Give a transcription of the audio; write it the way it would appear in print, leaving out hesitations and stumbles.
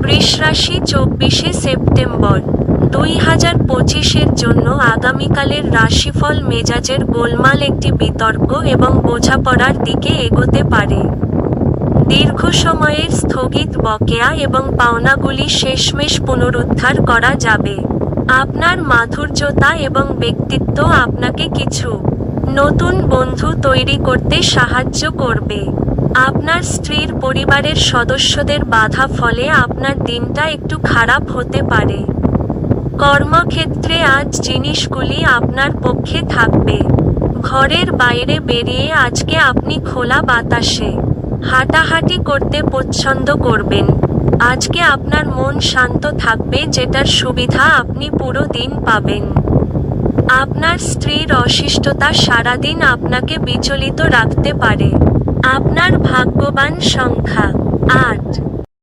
বৃষ রাশি 24শে সেপ্টেম্বর 2025-এর জন্য আগামীকালের রাশিফল। মেজাজের গোলমাল একটি বিতর্ক এবং বোঝাপড়ার দিকে এগোতে পারে। দীর্ঘ সময়ের স্থগিত বকেয়া এবং পাওনাগুলি শেষমেশ পুনরুদ্ধার করা যাবে। আপনার মাধুর্যতা এবং ব্যক্তিত্ব আপনাকে কিছু নতুন বন্ধু তৈরি করতে সাহায্য করবে। আপনার স্ত্রীর পরিবারের সদস্যদের বাধা ফলে আপনার দিনটা একটু খারাপ হতে পারে। কর্মক্ষেত্রে আজ জিনিসগুলি আপনার পক্ষে থাকবে। ঘরের বাইরে বেরিয়ে আজকে আপনি খোলা বাতাসে হাঁটাহাঁটি করতে পছন্দ করবেন। আজকে আপনার মন শান্ত থাকবে, যেটার সুবিধা আপনি পুরো দিন পাবেন। আপনার স্ত্রীর অশিষ্টতা সারাদিন আপনাকে বিচলিত রাখতে পারে। আপনার ভাগ্যবান সংখ্যা 8।